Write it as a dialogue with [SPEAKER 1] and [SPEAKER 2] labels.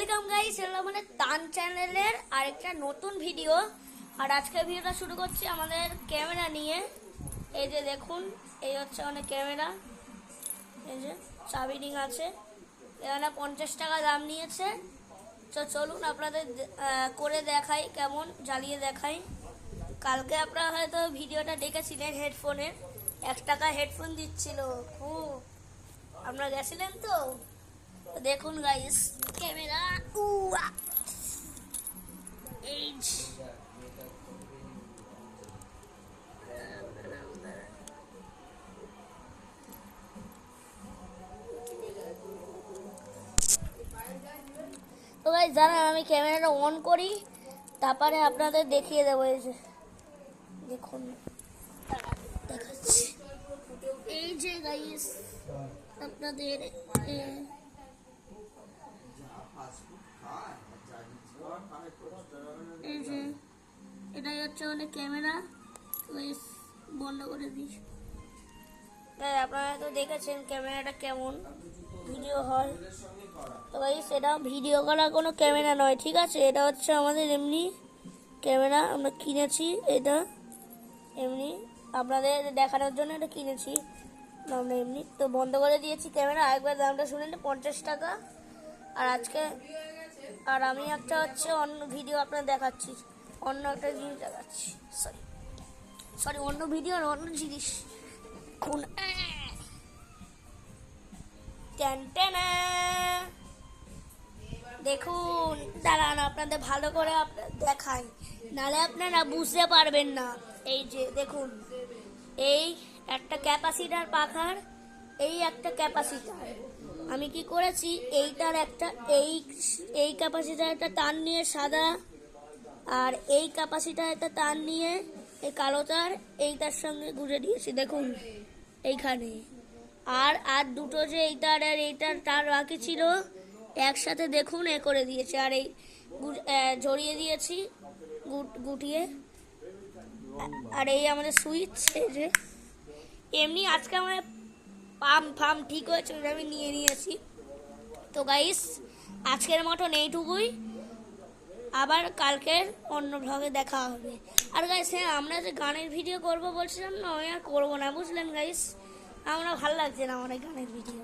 [SPEAKER 1] Welcome guys, এলো মানে তান চ্যানেলের আরেকটা নতুন ভিডিও। আর আজকে ভিডিওটা শুরু করছি আমাদের ক্যামেরা নিয়ে। এই যে দেখুন, এই হচ্ছে আমাদের ক্যামেরা। এই যে চাবি রিং আছে, এখানে 50 টাকা দাম নিয়েছে। তো চলুন আপনাদের করে দেখাই, কেমন জ্বালিয়ে দেখাই। কালকে আপনারা হয়তো ভিডিওটা দেখেছিলেন, হেডফোনের 1 টাকা হেডফোন দিচ্ছিল খুব, আপনারা গেছিলেন তো। দেখুন গাইস ক্যামেরা, এই তো গাইস জানেন, আমি ক্যামেরাটা অন করি, তারপরে আপনাদের দেখিয়ে দেবো। এই যে দেখুন, দেখাচ্ছি। এই যে গাইস আপনাদের এই যে এটাই হচ্ছে আমাদের ক্যামেরা। বন্ধ করে দিই। আপনারা তো দেখেছেন ক্যামেরাটা কেমন ভিডিও হয়। তো গাইস এটা ভিডিও করার কোনো ক্যামেরা নয়, ঠিক আছে। এটা হচ্ছে আমাদের এমনি ক্যামেরা, আমরা কিনেছি এটা এমনি আপনাদের দেখানোর জন্য এটা কিনেছি আমরা এমনি। তো বন্ধ করে দিয়েছি ক্যামেরা। একবার দামটা শুনে নিন, 50 টাকা। আর আজকে আমি একটা হচ্ছে অন্য ভিডিও আপনাদের দেখাচ্ছি, অন্য একটা জিনিস দেখাচ্ছি। সরি অন্য ভিডিও আর অন্য জিনিস। দেখুন, দাঁড়ান আপনাদের ভালো করে দেখাই, নালে আপনারা বুঝতে পারবেন না। এই যে দেখুন, এই একটা ক্যাপাসিটার পাখার, এই একটা ক্যাপাসিটার। আমি কি করেছি, এইটার একটা এই ক্যাপাসিটার একটা টান নিয়ে সাদা, আর এই ক্যাপাসিটার একটা টান নিয়ে এই কালো তার এইটার সঙ্গে গুঁজে দিয়েছি দেখুন এইখানে। আর দুটো যে এইটার আর এইটার তার বাকি ছিল, একসাথে দেখুন এ করে দিয়েছে। আর এই জড়িয়ে দিয়েছি গুটিয়ে। আর এই আমাদের সুইচ। এই যে এমনি আজকে আমার পাম্প ঠিক হয়েছে, আমি নিয়ে নিয়েছি। তো গাইস আজকের মতন এইটুকুই, আবার কালকের অন্য ভ্লগে দেখা হবে। আর গাইস হ্যাঁ, আমরা যে গানের ভিডিও করব বলছিলাম না, ওই আর করবো না, বুঝলেন গাইস। আমরা ভালো লাগছে না আমার গানের ভিডিও।